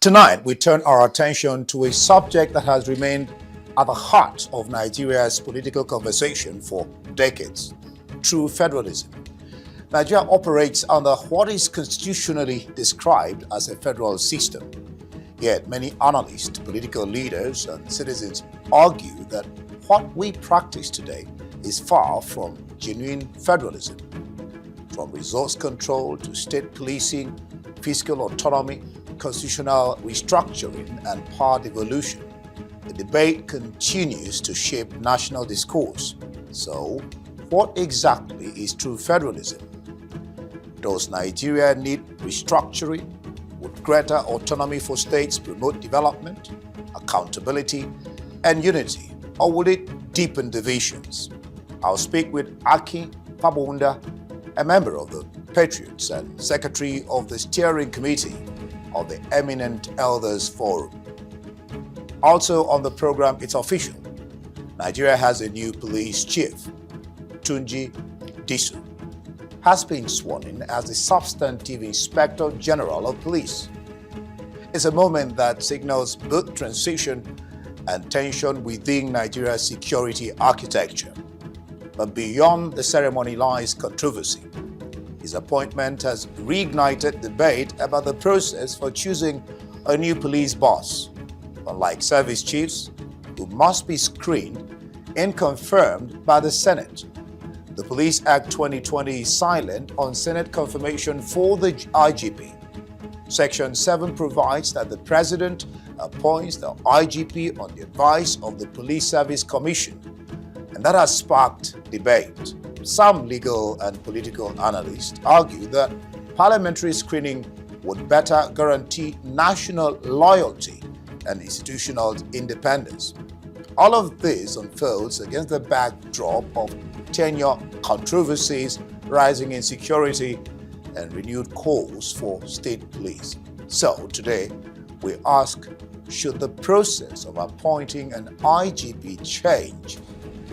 Tonight, we turn our attention to a subject that has remained at the heart of Nigeria's political conversation for decades: true federalism. Nigeria operates under what is constitutionally described as a federal system. Yet many analysts, political leaders, and citizens argue that what we practice today is far from genuine federalism. From resource control to state policing, fiscal autonomy, constitutional restructuring, and power devolution, the debate continues to shape national discourse. So, what exactly is true federalism? Does Nigeria need restructuring? Would greater autonomy for states promote development, accountability, and unity, or would it deepen divisions? I'll speak with Akin, Fapohunda, a member of the Patriots and Secretary of the Steering Committee of the Eminent Elders Forum. Also on the program, it's official. Nigeria has a new police chief. Tunji Disu has been sworn in as the substantive Inspector General of Police. It's a moment that signals both transition and tension within Nigeria's security architecture. But beyond the ceremony lies controversy. His appointment has reignited debate about the process for choosing a new police boss. Unlike service chiefs, who must be screened and confirmed by the Senate, the Police Act 2020 is silent on Senate confirmation for the IGP. Section 7 provides that the President appoints the IGP on the advice of the Police Service Commission, and that has sparked debate. Some legal and political analysts argue that parliamentary screening would better guarantee national loyalty and institutional independence. All of this unfolds against the backdrop of tenure controversies, rising insecurity, and renewed calls for state police. So today, we ask, should the process of appointing an IGP change?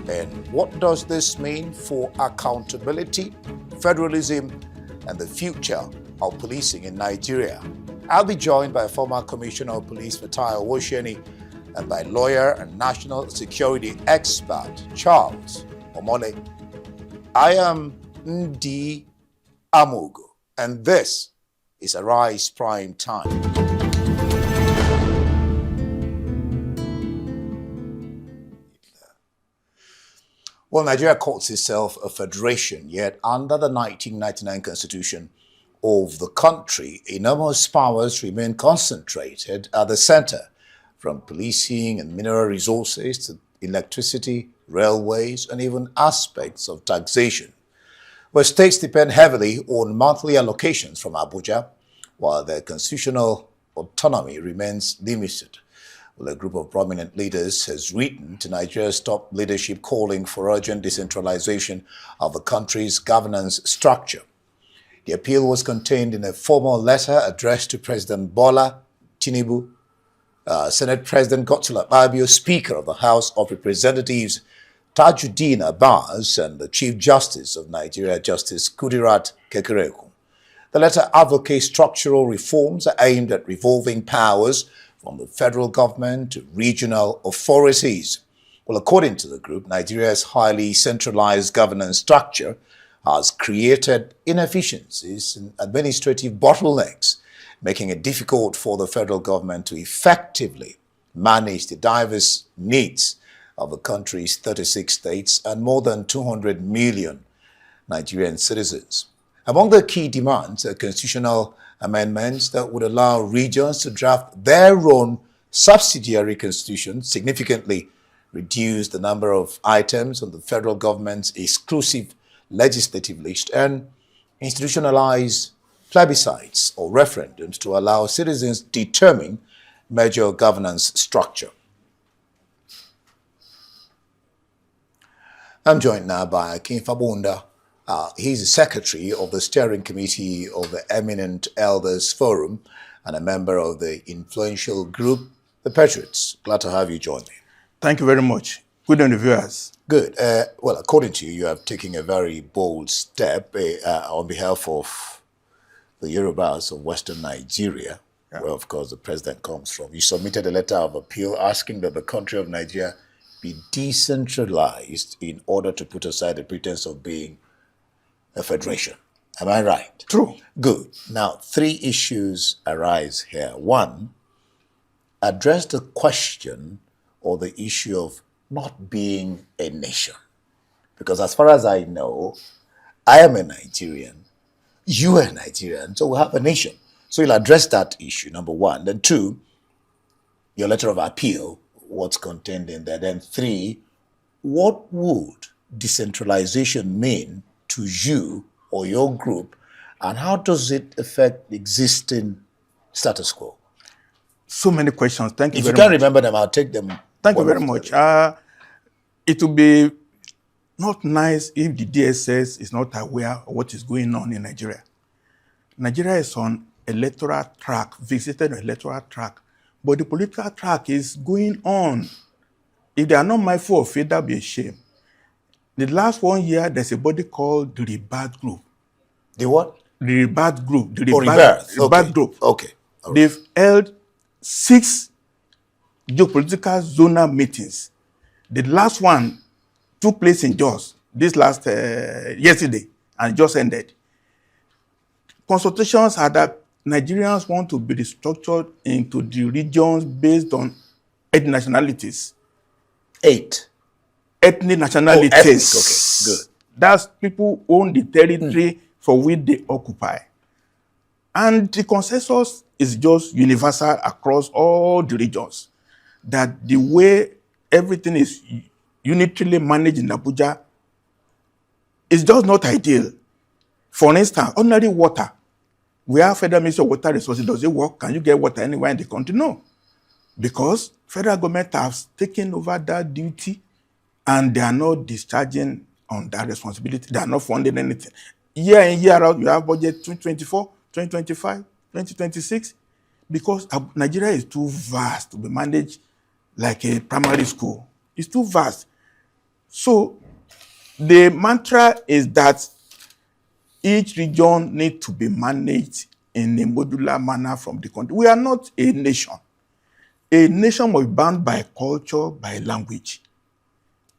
And what does this mean for accountability, federalism, and the future of policing in Nigeria? I'll be joined by former Commissioner of Police Fatai Owosheni and by lawyer and national security expert Charles Omole. I am Ndi Amugo, and this is Arise Prime Time. Well, Nigeria calls itself a federation, yet under the 1999 constitution of the country, enormous powers remain concentrated at the center, from policing and mineral resources to electricity, railways, and even aspects of taxation, where states depend heavily on monthly allocations from Abuja, while their constitutional autonomy remains limited. Well, a group of prominent leaders has written to Nigeria's top leadership calling for urgent decentralization of the country's governance structure. The appeal was contained in a formal letter addressed to President Bola Tinubu, Senate President Godswill Akpabio, Speaker of the House of Representatives Tajuddin Abbas, and the Chief Justice of Nigeria, Justice Kudirat Kekereekun. The letter advocates structural reforms aimed at revolving powers from the federal government to regional authorities. Well, according to the group, Nigeria's highly centralized governance structure has created inefficiencies and administrative bottlenecks, making it difficult for the federal government to effectively manage the diverse needs of the country's 36 states and more than 200 million Nigerian citizens. Among the key demands are constitutional amendments that would allow regions to draft their own subsidiary constitutions, significantly reduce the number of items on the federal government's exclusive legislative list, and institutionalize plebiscites or referendums to allow citizens to determine major governance structure. I'm joined now by Akin Fapohunda. He's the secretary of the steering committee of the Eminent Elders Forum and a member of the influential group, the Patriots. Glad to have you join me. Thank you very much. Good on the viewers. Good. Well, according to you, you have taken a very bold step on behalf of the Yorubas of Western Nigeria where, of course, the president comes from. You submitted a letter of appeal asking that the country of Nigeria be decentralized in order to put aside the pretense of being a federation. Am I right? True. Good. Now, three issues arise here. One, address the question or the issue of not being a nation. Because as far as I know, I am a Nigerian, you are a Nigerian, so we have a nation. So you'll address that issue, number one. Then two, your letter of appeal, what's contained in there. Then three, what would decentralization mean to you or your group, and how does it affect the existing status quo? So many questions. Thank you If very you can't much. remember them, I'll take them. Thank you very much. It will be not nice if the DSS is not aware of what is going on in Nigeria. Nigeria is on electoral track, visited electoral track, but the political track is going on. If they are not mindful of it, that will be a shame. The last 1 year, there's a body called the Rebirth Group. The what? The Rebirth Group. The Rebirth. Rebirth Group. Okay. All right. They've held 6 geopolitical zonal meetings. The last one took place in Jos this last yesterday and just ended. Consultations are that Nigerians want to be restructured into the regions based on ethnic nationalities. 8. Ethnic nationalities. Oh, ethnic. Okay, good. That's people who own the territory for which they occupy. And the consensus is just universal across all the regions, that the way everything is unitarily managed in Abuja is just not ideal. For instance, ordinary water. We have Federal Ministry of Water Resources. Does it work? Can you get water anywhere in the country? No. Because federal government has taken over that duty and they are not discharging on that responsibility. They are not funding anything. Year in, year out, you have budget 2024, 2025, 2026, because Nigeria is too vast to be managed like a primary school. It's too vast. So the mantra is that each region needs to be managed in a modular manner from the country. We are not a nation. A nation must be bound by culture, by language.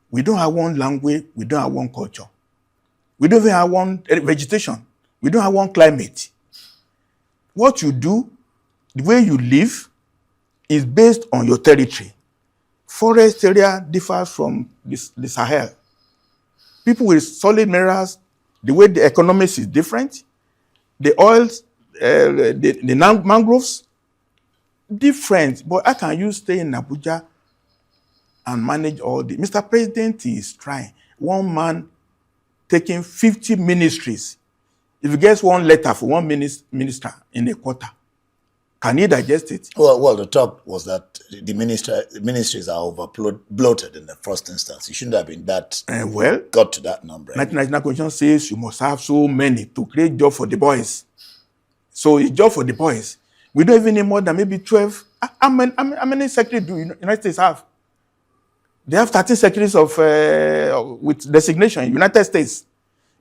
We don't have one language, we don't have one culture. We don't even have one vegetation. We don't have one climate. What you do, the way you live, is based on your territory. Forest area differs from the Sahel. People with solid minerals, the way the economics is different. The oils, the mangroves, different. But how can you stay in Abuja and manage all the? Mr. President is trying. One man taking 50 ministries. If he gets one letter for one minister in a quarter, can he digest it? Well, the talk was that the ministries are bloated in the first instance. It shouldn't have been that. Well, got to that number. 1999 Constitution says you must have so many to create job for the boys. So it's job for the boys. We don't even need more than maybe 12. How many secretaries do United States have? They have 13 secretaries of with designation in United States,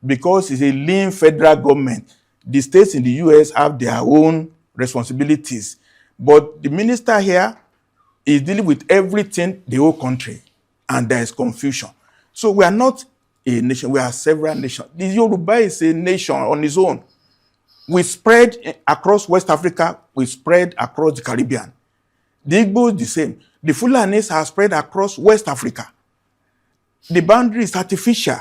because it's a lean federal government. The states in the US have their own responsibilities, but the minister here is dealing with everything, the whole country, and there is confusion. So we are not a nation, we are several nations. The Yoruba is a nation on its own. We spread across West Africa, we spread across the Caribbean. The Igbo is the same. The Fulanis are spread across West Africa. The boundary is artificial.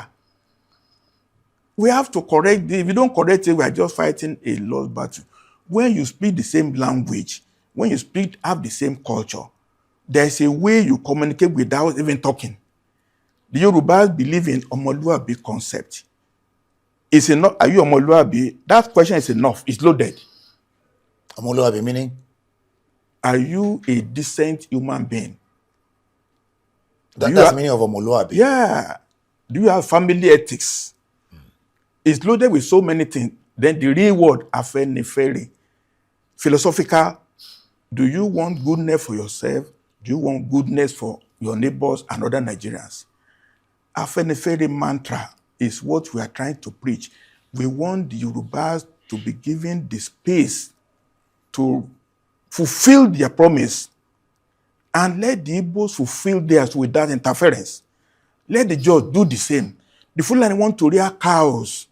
We have to correct it. If we don't correct it, we are just fighting a lost battle. When you speak the same language, when you have the same culture, there's a way you communicate without even talking. The Yorubas believe in Omoluabi concept. It's enough. Are you Omoluabi? That question is enough. It's loaded. Omoluabi meaning? Are you a decent human being? That's the meaning of Omoluabi. Yeah. Do you have family ethics? It's loaded with so many things. Then the real word, afenifere, philosophical. Do you want goodness for yourself? Do you want goodness for your neighbors and other Nigerians? Afenifere mantra is what we are trying to preach. We want the Yorubas to be given the space to fulfill their promise and let the Igbos fulfill theirs without interference. Let the Jaws do the same. The Fulani want to rear cows.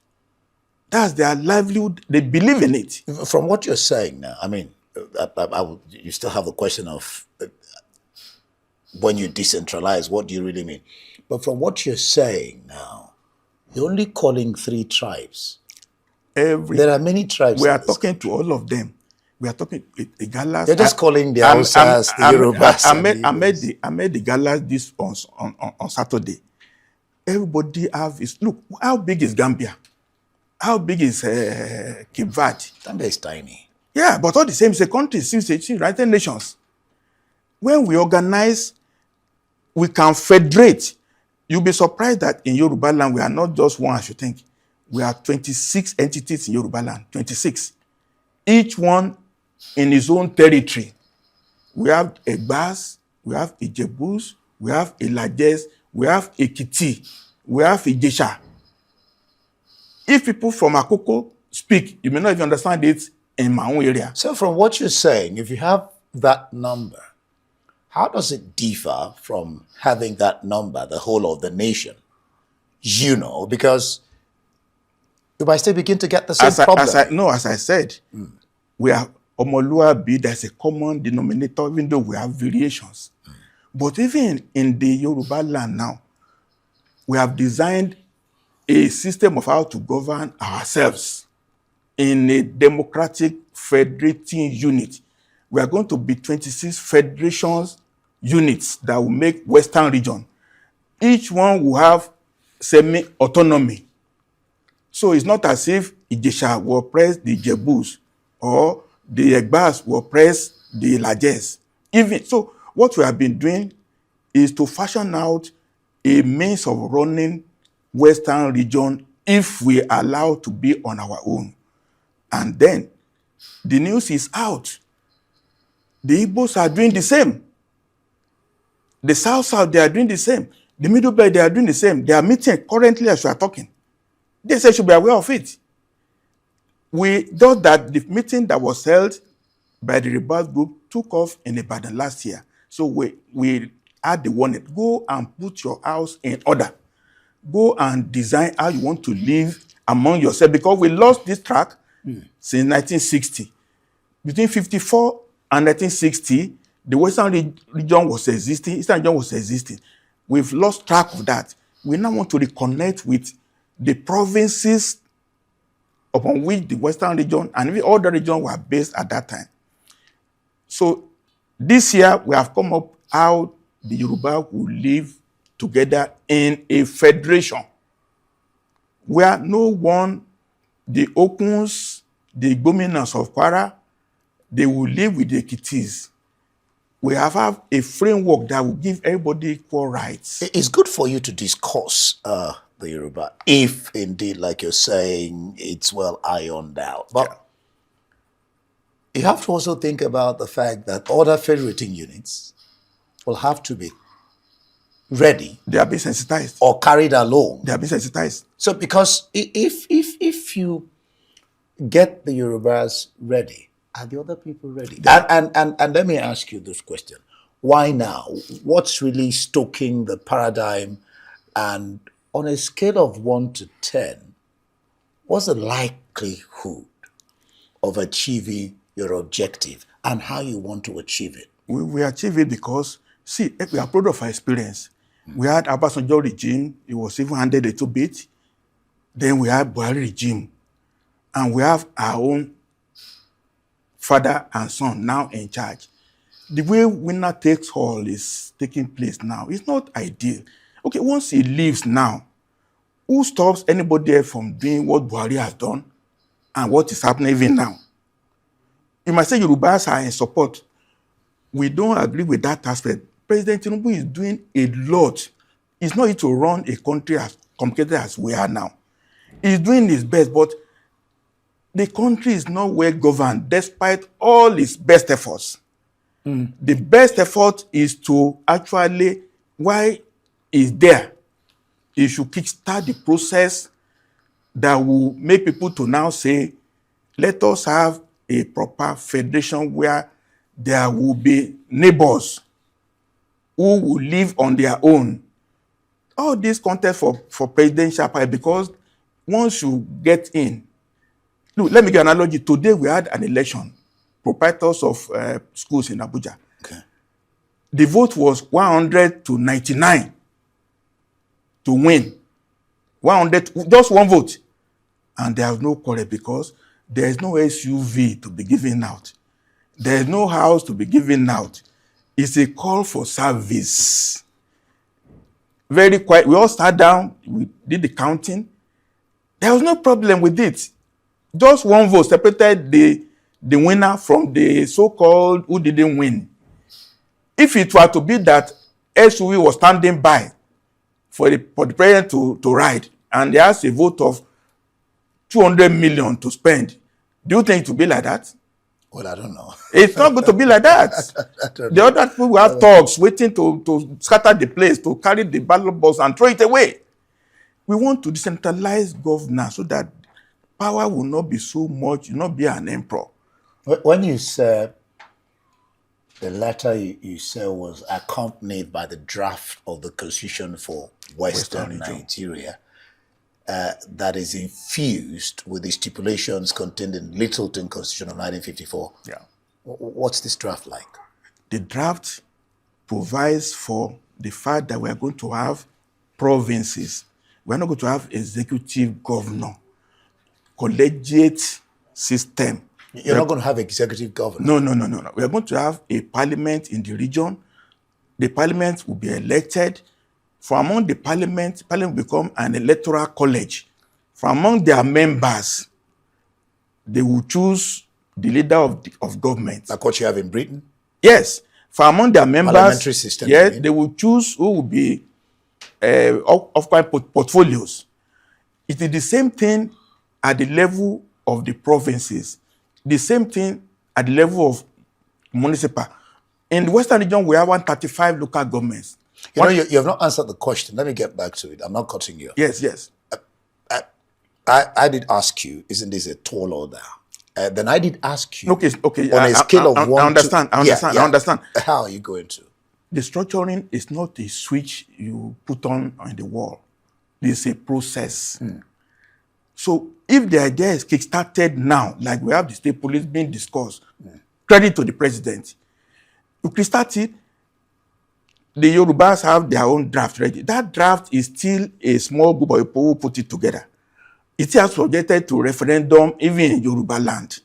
That's their livelihood. They believe in it. From what you're saying now, I mean, you still have the question of when you decentralize, what do you really mean? But from what you're saying now, you're only calling 3 tribes. There are many tribes. We are talking to all of them. We are talking the Galas. You're just calling the Hausas, the Yorubas. I made the Galas this on Saturday. Everybody look, how big is Gambia? How big is Cape Verde? Gambia is tiny. Yeah, but all the same, it's a country, it's United Nations. When we organize, we can federate. You'll be surprised that in Yoruba land, we are not just one, as you think. We are 26 entities in Yoruba land, 26. Each one in his own territory. We have Egbas, we have Ijebus, we have Ilajes, we have Ekiti, we have Ijesha. If people from Akoko speak, you may not even understand it in my own area. So from what you're saying, if you have that number, how does it differ from having that number, the whole of the nation? You know, because you might still begin to get the same problem. As I said, we are Omoluabi, there's a common denominator, even though we have variations. But even in the Yoruba land now, we have designed a system of how to govern ourselves in a democratic federating unit. We are going to be 26 federations units that will make Western region. Each one will have semi-autonomy. So it's not as if Ijesha will oppress the Jebus or the Egbas will oppress the Lajes. Even so, what we have been doing is to fashion out a means of running Western region if we are allowed to be on our own. And then the news is out. The Igbos are doing the same. The South, they are doing the same. The Middle Belt, they are doing the same. They are meeting currently as we are talking. They say should be aware of it. We thought that the meeting that was held by the rebel group took off in Ibadan last year. So we had the warning, go and put your house in order. Go and design how you want to live among yourself, because we lost this track since 1960. Between 54 and 1960, the Western region was existing, Eastern region was existing. We've lost track of that. We now want to reconnect with the provinces upon which the Western region and even all the regions were based at that time. So this year, we have come up how the Yoruba will live together in a federation where no one, the Okuns, the Gominas of Kwara, they will live with the Ekitis. We have a framework that will give everybody equal rights. It's good for you to discuss the Yoruba, if indeed, like you're saying, it's well ironed out. But you have to also think about the fact that other federating units will have to be ready. They are being sensitized. Or carried along. They are being sensitized. So because if you get the Yorubas ready, are the other people ready? And let me ask you this question. Why now? What's really stoking the paradigm? And on a scale of 1 to 10, what's the likelihood of achieving your objective and how you want to achieve it? We achieve it because, see, we are proud of our experience. We had Obasanjo regime, it was even handled a little bit. Then we had Buhari regime. And we have our own father and son now in charge. The way winner takes all is taking place now. It's not ideal. Okay, once he leaves now, who stops anybody else from doing what Buhari has done and what is happening even now? You might say Yorubas are in support. We don't agree with that aspect. President Tinubu is doing a lot. It's not easy to run a country as complicated as we are now. He's doing his best, but the country is not well governed despite all his best efforts. The best effort is to actually, why is there? He should kickstart the process that will make people to now say, let us have a proper federation where there will be neighbors who will live on their own. All this contest for presidential power, because once you get in, look, let me give an analogy. Today we had an election, proprietors of schools in Abuja. Okay. The vote was 100 to 99 to win. 100, just one vote. And there was no quarrel because there is no SUV to be given out. There is no house to be given out. It's a call for service. Very quiet. We all sat down. We did the counting. There was no problem with it. Just one vote separated the winner from the so-called who didn't win. If it were to be that SUV was standing by for the president to ride, and there has a vote of 200 million to spend, do you think it will be like that? Well, I don't know. It's not going to be like that. The other people will have thugs waiting to scatter the place, to carry the ballot box and throw it away. We want to decentralize governance so that power will not be so much, will not be an emperor. When you said the letter you said was accompanied by the draft of the Constitution for Western Nigeria, that is infused with the stipulations contained in Littleton Constitution of 1954. Yeah. What's this draft like? The draft provides for the fact that we are going to have provinces. We are not going to have executive governor, collegiate system. You're not going to have executive governor? No. We are going to have a parliament in the region. The parliament will be elected. From among the parliament will become an electoral college. From among their members, they will choose the leader of government. Like what you have in Britain? Yes. From among their members, parliamentary system. Yes, they will choose who will be occupy portfolios. It is the same thing at the level of the provinces. The same thing at the level of municipal. In the Western region, we have 135 local governments. You have not answered the question. Let me get back to it. I'm not cutting you. Yes. I did ask you, isn't this a tall order? Then I did ask you. Okay. On a scale of 1 I understand. to... I understand. How are you going to? The structuring is not a switch you put on the wall. It's a process. So if the idea is kick-started now, like we have the state police being discussed, credit to the president, you kick-start it, the Yorubas have their own draft ready. That draft is still a small group of people who put it together. It has subjected to referendum even in Yoruba land.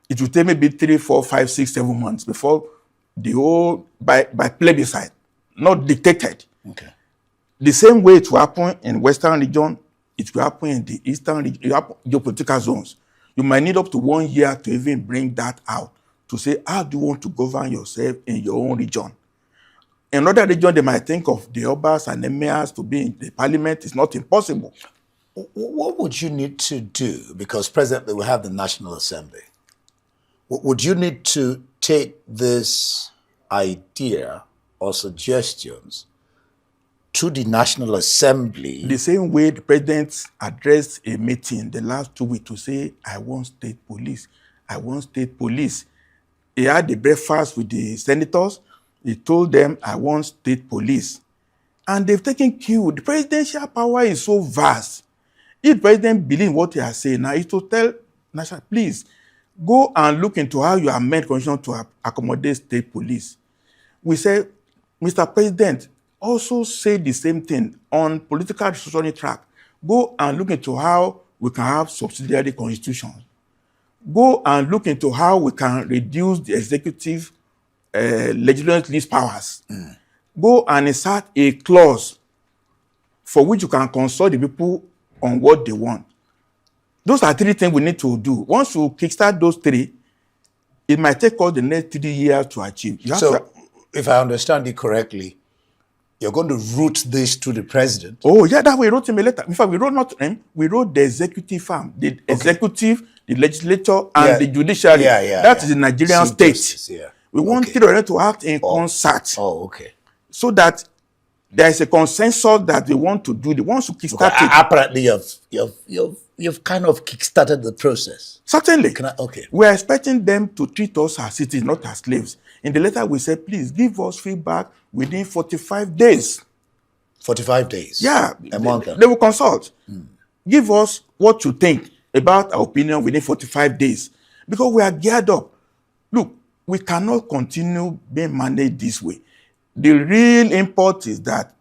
It will take maybe 3, 4, 5, 6, 7 months before the whole, by plebiscite, not dictated. Okay. The same way it will happen in Western region, it will happen in the Eastern region, geopolitical zones. You might need up to 1 year to even bring that out, to say, how do you want to govern yourself in your own region? In another region, they might think of the Obas and Emirs to be in the parliament. It's not impossible. What would you need to do? Because presently we have the National Assembly. Would you need to take this idea or suggestions to the National Assembly? The same way the president addressed a meeting the last 2 weeks to say, I want state police. I want state police. He had the breakfast with the senators. He told them, I want state police. And they've taken cue. The presidential power is so vast. If the president believes what he has said now, is to tell national, please, go and look into how you amend constitution to accommodate state police. We say, Mr. President, also say the same thing on political restructuring track. Go and look into how we can have subsidiary constitutions. Go and look into how we can reduce the executive legislative list powers. Go and insert a clause for which you can consult the people on what they want. Those are 3 things we need to do. Once you kickstart those 3, it might take us the next 3 years to achieve. If I understand you correctly, you're going to route this to the president. Oh, yeah, that we wrote him a letter. In fact, we wrote not him, we wrote the executive arm, the executive, the legislature, and the judiciary. That is the Nigerian state. We want to act in concert. Oh, okay. So that there is a consensus that they want to do. They want to kickstart it. Apparently, you've kind of kickstarted the process. Certainly. Okay. We are expecting them to treat us as citizens, not as slaves. In the letter, we said, please give us feedback within 45 days. 45 days? Yeah. A month? They will consult. Give us what you think about our opinion within 45 days. Because we are geared up. Look, we cannot continue being managed this way. The real import is that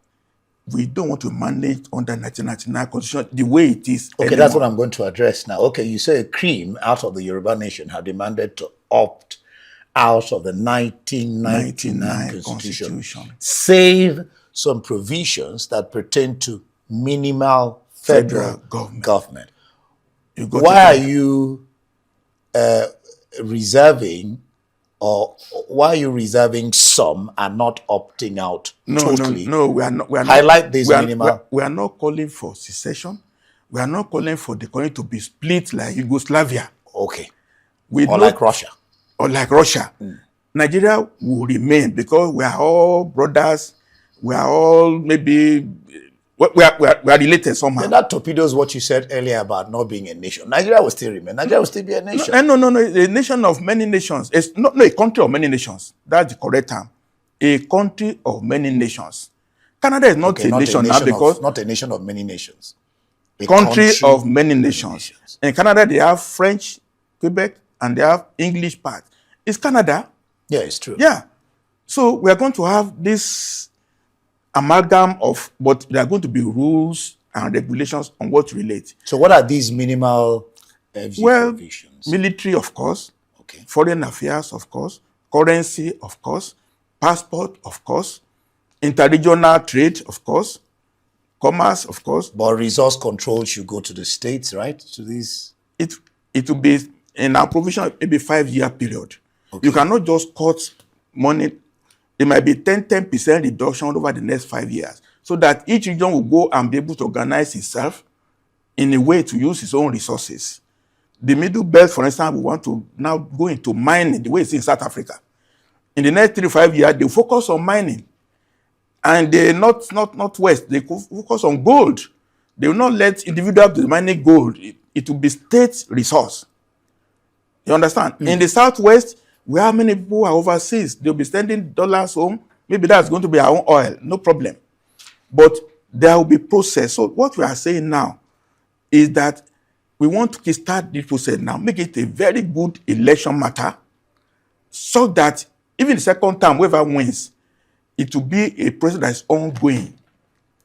we don't want to manage under 1999 constitution the way it is. Okay, anymore. that's what I'm going to address now. Okay, you say a cream out of the Yoruba nation have demanded to opt out of the 1999 constitution, save some provisions that pertain to minimal federal government. Why are you reserving, or why are you reserving some and not opting out totally? No, we are not. Highlight this minimal. We are not calling for secession. We are not calling for the country to be split like Yugoslavia. Okay. Or like Russia. Or like Russia. Nigeria will remain because we are all brothers. We are all maybe we are related somehow. Then that torpedoes what you said earlier about not being a nation. Nigeria will still remain. Nigeria will still be a nation. No. A nation of many nations. It's not a country of many nations. That's the correct term. A country of many nations. Canada is not a nation now because not a nation of many nations. A country of many nations. In Canada, they have French, Quebec, and they have English part. It's Canada. Yeah, it's true. Yeah. So we are going to have this amalgam of, but there are going to be rules and regulations on what relate. So what are these minimal provisions? Military, of course. Okay. Foreign affairs, of course. Currency, of course. Passport, of course. Interregional trade, of course. Commerce, of course. But resource control should go to the states, right? To these. It will be in our provision maybe 5-year period. Okay. You cannot just cut money. It might be 10% reduction over the next 5 years, so that each region will go and be able to organize itself in a way to use its own resources. The Middle Belt, for instance, we want to now go into mining the way it's in South Africa. In the next 3 to 5 years, they focus on mining. And they not west, they focus on gold. They will not let individuals be mining gold. It will be state resource. You understand? In the Southwest, where many people are overseas, they'll be sending dollars home. Maybe that's going to be our own oil, no problem. But there will be process. So what we are saying now is that we want to start this process now, make it a very good election matter, so that even the second time, whoever wins, it will be a process that is ongoing.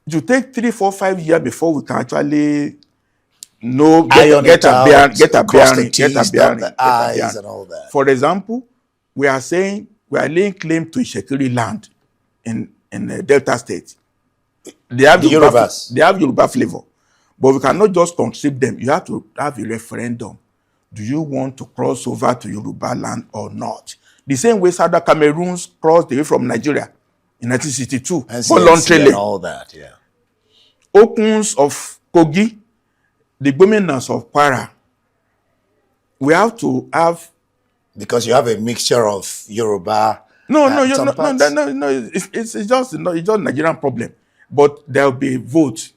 It will take 3, 4, 5 years before we can actually know, get a bearing. And all that. For example, we are saying we are laying claim to Ishekiri land in the Delta State. They have Yoruba flavor, but we cannot just conscript them. You have to have a referendum. Do you want to cross over to Yoruba land or not? The same way Southern Cameroons crossed away from Nigeria in 1962, voluntarily. And all that, yeah. Okuns of Kogi, the Gominas of Kwara. We have to have, because you have a mixture of Yoruba. It's just Nigerian problem. But there will be a vote,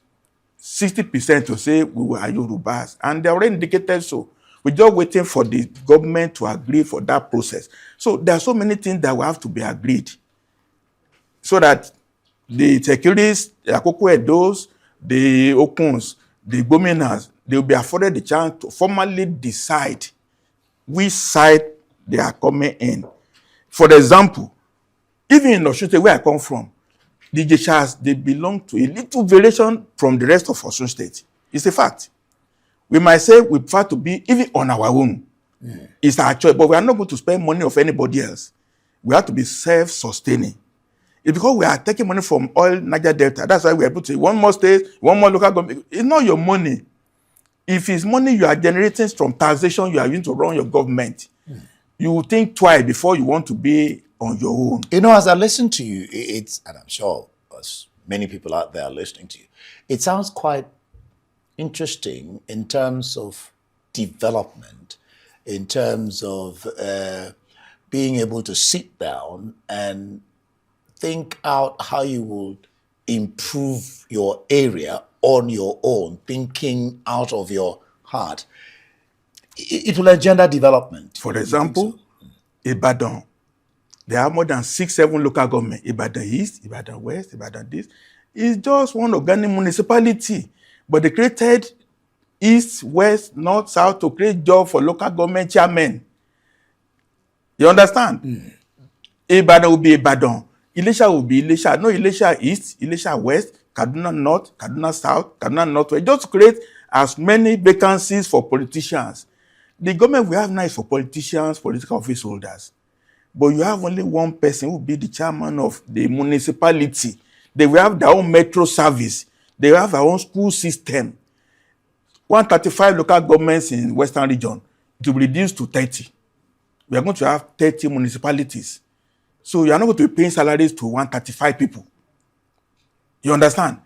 60% to say we are Yorubas, and they already indicated so. We're just waiting for the government to agree for that process. So there are so many things that will have to be agreed, so that the Tekiris, the Akoko Edos, the Okuns, the Gominas, they will be afforded the chance to formally decide which side they are coming in. For example, even in Osun, where I come from, the Jeshas, they belong to a little variation from the rest of Osun State. It's a fact. We might say we prefer to be even on our own. Yeah. It's our choice, but we are not going to spend money of anybody else. We have to be self-sustaining. It's because we are taking money from oil Niger Delta. That's why we are able to say one more state, one more local government. It's not your money. If it's money you are generating from taxation, you are using to run your government. You will think twice before you want to be on your own. You know, as I listen to you, and I'm sure as many people out there are listening to you, it sounds quite interesting in terms of development, in terms of being able to sit down and think out how you would improve your area on your own, thinking out of your heart. It will engender development. For example, Ibadan They have more than 6, 7 local government. Ibadan East, Ibadan West, Ibadan this. It's just one organic municipality. But they created East, West, North, South to create job for local government chairmen. You understand? Ibadan will be Ibadan. Ilesha will be Ilesha. No, Ilesha East, Ilesha West, Kaduna North, Kaduna South, Kaduna Northwest. Just to create as many vacancies for politicians. The government we have now is for politicians, political office holders. But you have only one person who will be the chairman of the municipality. They will have their own metro service. They will have their own school system. 135 local governments in Western region, it will be reduced to 30. We are going to have 30 municipalities. So you are not going to be paying salaries to 135 people. You understand?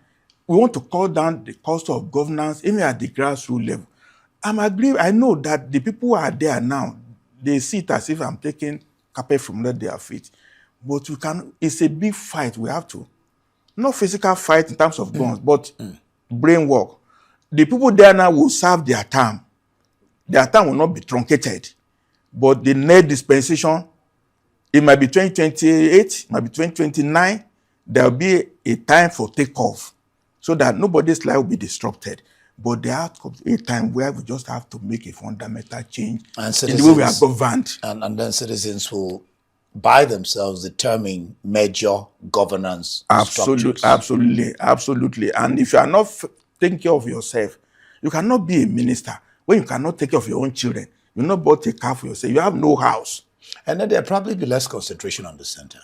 We want to cut down the cost of governance even at the grassroots level. I know that the people who are there now, they see it as if I'm taking carpet from under their feet. But it's a big fight we have to. Not physical fight in terms of guns, but brain work. The people there now will serve their term. Their term will not be truncated. But the next dispensation, it might be 2028, it might be 2029. There will be a time for takeoff so that nobody's life will be disrupted. But there comes a time where we just have to make a fundamental change in the way we are governed. And then citizens will, by themselves, determine major governance structures. Absolutely. And if you are not taking care of yourself, you cannot be a minister when you cannot take care of your own children. You not bought a car for yourself. You have no house. And then there'll probably be less concentration on the center.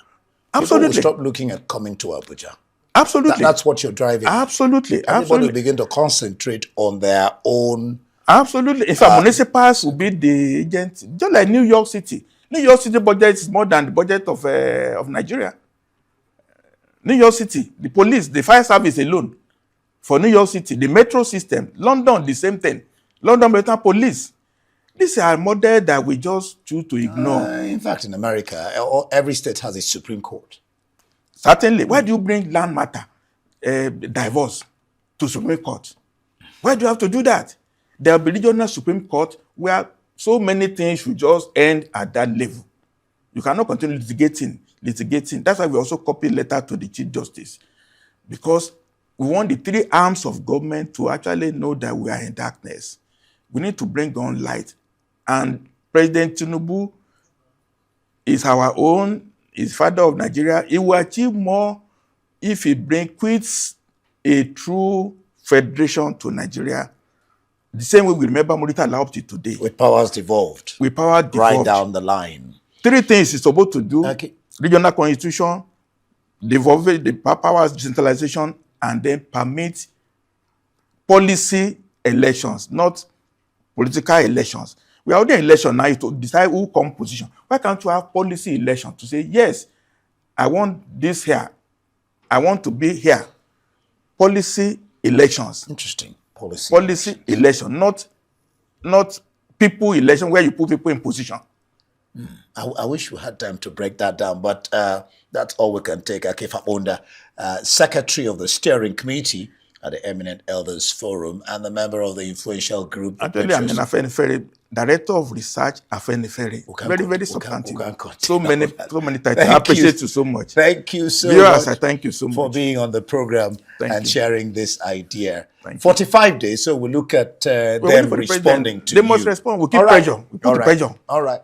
Absolutely. People will stop looking at coming to Abuja. Absolutely. That's what you're driving. Absolutely. Everybody will begin to concentrate on their own. Absolutely. In fact, municipals will be the agent, just like New York City. New York City budget is more than the budget of Nigeria. New York City, the police, the fire service alone. For New York City, the metro system. London, the same thing. London Metropolitan Police. These are models that we just choose to ignore. In fact, in America, every state has a Supreme Court. Certainly. Why do you bring land matter, divorce, to Supreme Court? Why do you have to do that? There will be regional Supreme Court where so many things should just end at that level. You cannot continue litigating. That's why we also copy letter to the Chief Justice. Because we want the 3 arms of government to actually know that we are in darkness. We need to bring on light. And President Tinubu is our own, is father of Nigeria. He will achieve more if he quits a true federation to Nigeria. The same way we remember Murita Laopti today. With powers devolved. Right down the line. 3 things he's supposed to do. Okay. Regional constitution, devolve the powers, decentralization, and then permit policy elections, not political elections. We are already in election now to decide who comes position. Why can't you have policy election to say, yes, I want this here. I want to be here. Policy elections. Interesting. Policy election, not people election where you put people in position. I wish we had time to break that down, but that's all we can take. Akin Fapohunda, Secretary of the Steering Committee at the Eminent Elders Forum and the member of the influential group. Actually, I'm an Afenifere, Director of Research, Afenifere. Very substantive. So many titles. I appreciate you so much. Thank you so much. I thank you so much for being on the program and sharing this idea. 45 days, so we'll look at them responding to you. They must respond. We'll keep pressure. We put pressure. All right.